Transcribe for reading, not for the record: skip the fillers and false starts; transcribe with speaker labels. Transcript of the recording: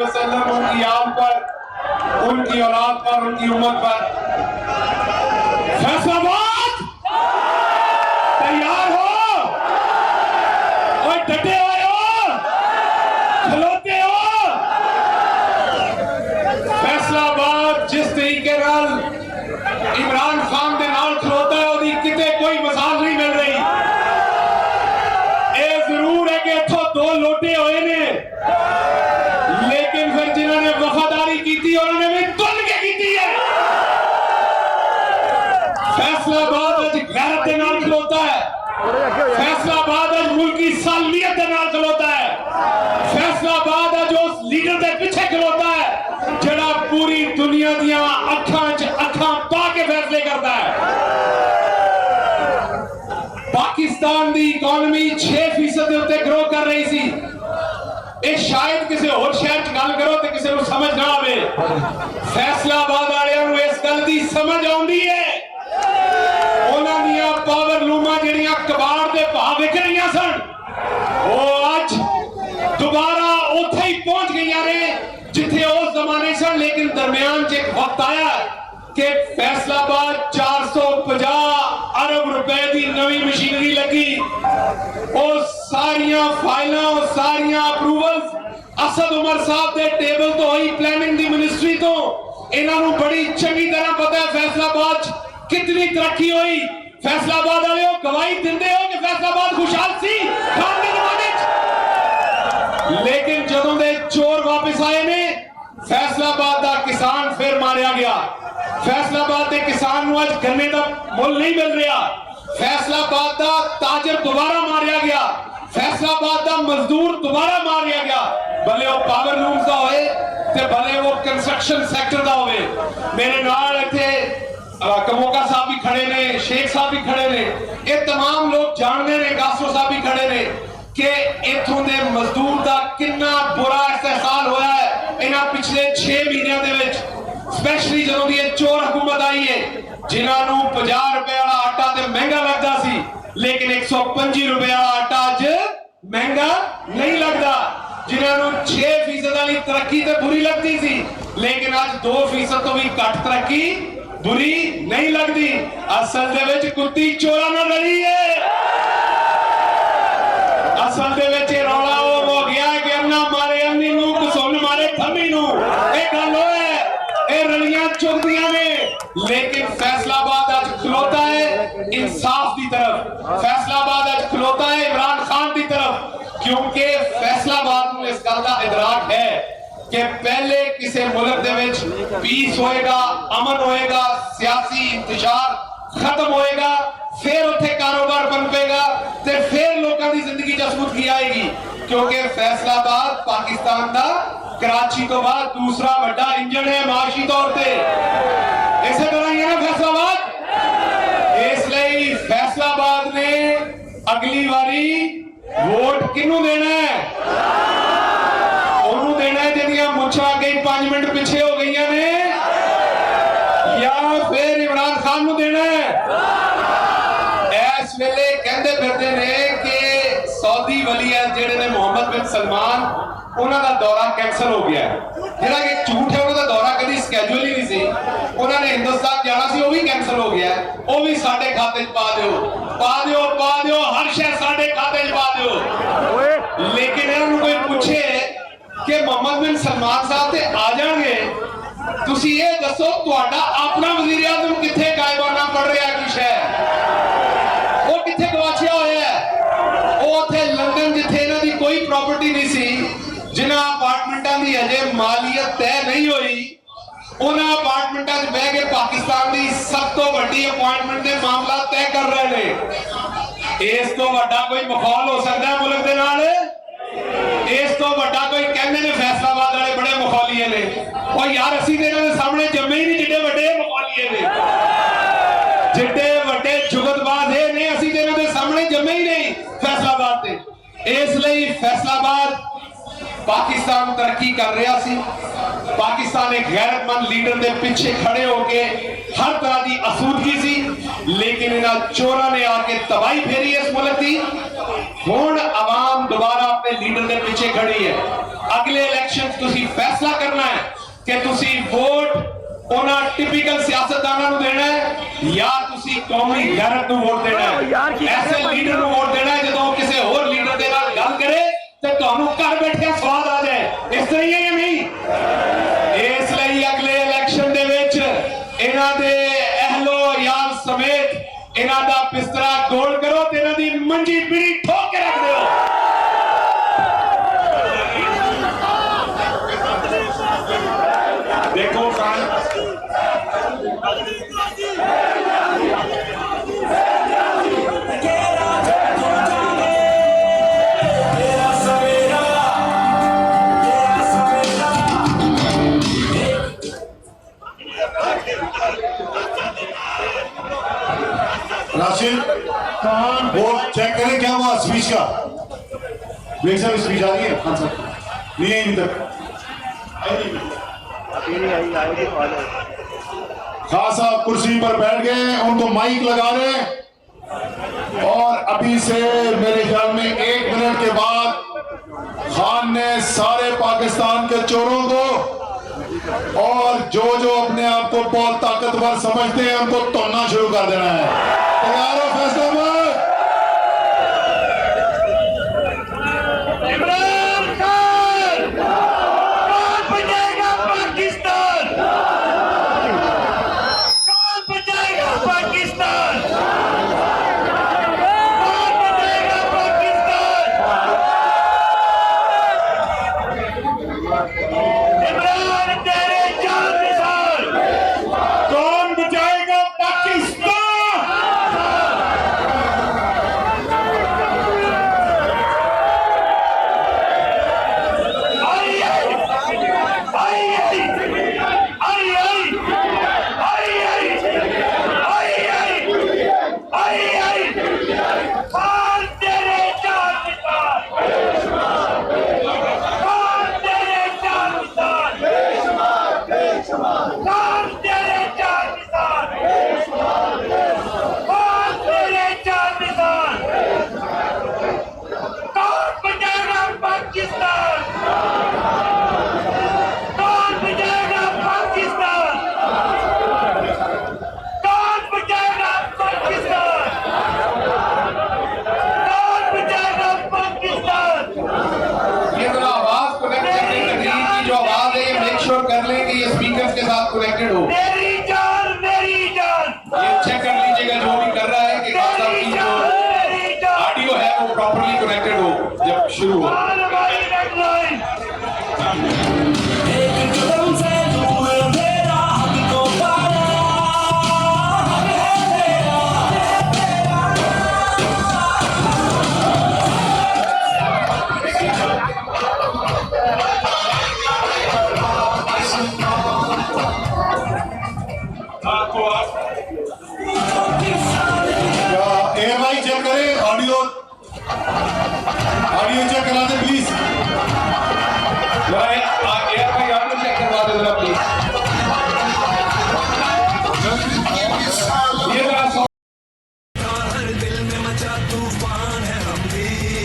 Speaker 1: वसल्लम उनकी आल पर, उनकी औलाद पर, उनकी उम्मत पर। फैसलाबाद तैयार हो और डटे हुए हो, खलोते हो। फैसलाबाद जिस तरीके नाल इमरान खान के नाल खलोता है उसकी किते कोई मिसाल नहीं मिल रही। ये जरूर है कि इथों दो लोटे हुए ने, लेकिन फिर जिन्होंने वफादारी की थी उन्होंने भी तुल के की है। फैसलाबाद आज गैरत के नाल खलोता है, फैसलाबाद आज मुल्की सालियत के नाल खलोता है, फैसलाबाद आज उस लीडर के पीछे खलोता है जड़ा पूरी दुनिया दियां अखां च अखां पा के फैसले करता है। पाकिस्तान की इकोनॉमी 6% के उत्ते ग्रो कर रही सी। ये शायद किसी और शहर च गल करो तो किसी को समझ ना आवे। फैसलाबाद वालियां नूं इस गल दी समझ आउंदी है। उन्हां दियां पावर लूमां जिहड़ियां कबाड़ दे भाव विक रहीआं सन, वो आज दोबारा उत्थे ही पहुंच गईयां ने जिथे उस जमाने सन। लेकिन दरमियान च एक वक्त आया कि फैसलाबाद 450 अरब रुपए की नवी मशीनरी लगी। वो सारियां फाइलां, वो सारियां अप्रूवल्स असद उमर साहब के टेबल तो हुई, प्लानिंग दी मिनिस्ट्री तो। इन्हों बड़ी चंगी तरह पता है फैसलाबाद कितनी तरक्की हुई। फैसलाबाद वाले गवाही दिंदे हो कि फैसलाबाद खुशहाल सी खान के जमाने च। लेकिन जदों दे चोर वापस आए ने, फैसलाबाद का किसान फिर मारिया गया। फैसलाबाद के किसान को आज गन्ने का मुल नहीं मिल रहा। फैसलाबाद का ताजर दोबारा मारिया गया, फैसलाबाद का मजदूर दोबारा मारिया गया। भले वो पावर लूम्स का होए ते भले वो कंस्ट्रक्शन सेक्टर का होए। मेरे नाल इत्थे कमोका साहब भी खड़े ने, शेख साहब भी खड़े ने, ये तमाम लोग जानते ने, गासो साहब भी खड़े ने कि इथों के मजदूर का कितना बुरा इस्तेहसाल होया है इन्हां पिछले 6 महीनों के विच। स्पेशली जदों दी चोर हुकूमत आई है, जिन्होंने 50 रुपए वाला आटा तो महंगा लगता सी, लेकिन 125 रुपए वाला आटा अज महंगा नहीं लगता। जिन्होंने 6% वाली तरक्की तो बुरी लगती सी, लेकिन आज 2% तो भी घट तरक्की बुरी नहीं लगती। असल दे विच कुत्ती चोरा नाल रली है। असल दे विच रौला हो गया कि अन्ना मारे अन्नी नूं, घसुन मारे थम्मी नूं। एक गल होए ये रलियां चुगदियां ने, लेकिन फैसलाबाद आज खलोता है इंसाफ की तरफ। फैसलाबाद आज खलोता है इमरान खान की तरफ, क्योंकि फैसलाबाद को इस गल का इदराक है कि पहले किसी मुल्क दे विच पीस होएगा, अमन होएगा, सियासी इंतशार खत्म होएगा, फिर उत्थे कारोबार बन पेगा, ते फिर लोगों की जिंदगी जसमुखी आएगी। क्योंकि फैसलाबाद पाकिस्तान का कराची तो बाद दूसरा बड़ा इंजन है माशी तौर पे। इसे तरह ही है ना फैसलाबाद। इसलिए फैसलाबाद ने अगली बारी वोट किनू देना है? ओनू देना है जिहदियां मुछां कई 5 मिनट पीछे हो गई ने, या फिर इमरान खान नू देना है? इस वेले कहते फिरते ने कि सऊदी वली जिहड़े ने मोहम्मद बिन सलमान, उन्हां दा दौरा कैंसल हो गया है। जिहड़ा कि झूठ है, उन्हां दा दौरा कभी स्कैड्यूल ही नहीं सी। उन्होंने हिंदुस्तान जाना सी, वो भी कैंसल हो गया है। वो भी साडे खाते च पा दिओ, पा दिओ, पा दिओ, हर शहर साडे खाते च पा दिओ। लेकिन इन्होंने कोई पूछे कि मोहम्मद बिन सलमान साहब ते आ जाएंगे, तुसी ये दसो तुहाडा अपना वज़ीर आज़म किथे गायबाना पड़ रहा कि शहर वो किथे गवाचिया होया है? वो उत्थे लंदन जिथे इन्हां दी कोई प्रॉपर्टी नहीं सी, जिन्हां अपार्टमेंटां दी अजे मालियत तय नहीं हुई, उन्हां अपार्टमेंटां च बह के पाकिस्तान दी सब तो बड़ी अपॉइंटमेंट दे मामला तय कर रहे ने। इस तो वड्डा कोई मखौल हो सकता है मुल्क दे नाल? इस तो वड्डा कोई कहंदे ने फैसलाबाद वाले बड़े मखौलीए ने। और यार असीं ते इन्हां दे सामने जम्मे ही नहीं जिड्डे वड्डे मखौलीए ने, जिड्डे वड्डे जुगतबाज है ने, असीं ते इन्हां दे सामने जम्मे ही नहीं फैसलाबाद ते। इसलिए फैसलाबाद पाकिस्तान तरक्की कर रहा सी, पाकिस्तान एक गैरतमंद लीडर के पीछे खड़े होके हर तरह की आसूदगी सी, लेकिन इन्होंने चोरों ने आके तबाही फेरी इस मुल्क की। हुण आवाम दोबारा अपने लीडर के पीछे खड़ी है। अगले इलेक्शन तुसी फैसला करना है कि तुसी वोट उन्होंने टिपिकल सियासतदानों को देना है या तुसी कौमी गैरत को वोट देना है। ऐसे लीडर को वोट देना है जो किसी और लीडर के नाल गल करे तो तुहानू घर बैठे स्वाद आ जाए। इस तरह ही है नहीं। इसलिए अगले इलेक्शन दे विच इन्हां दे अहलो यार समेत इन्हां दा बिस्तरा गोल करो ते इन्हां दी मंजी पीढ़ी ठोक के रख दो। देखो
Speaker 2: राशिद वो चेक करें क्या हुआ स्पीच का। देख साहब स्पीच आ रही है। हाँ सर नहीं है अभी तक। खान साहब कुर्सी पर बैठ गए, उनको माइक लगा रहे और अभी से मेरे ख्याल में 1 मिनट के बाद खान ने सारे पाकिस्तान के चोरों को और जो अपने आप को बहुत ताकतवर समझते हैं उनको तोड़ना शुरू कर देना है। तैयार हो फैसलाबाद?
Speaker 1: कनेक्टेड हो। मेरी जान ये चेक कर लीजिएगा जो भी कर रहा है कि खान साहब की जो ऑडियो है वो प्रॉपर्ली कनेक्टेड हो जब शुरू हो।
Speaker 2: एएमआई चेक करें, ऑडियो चेक करा दें प्लीज।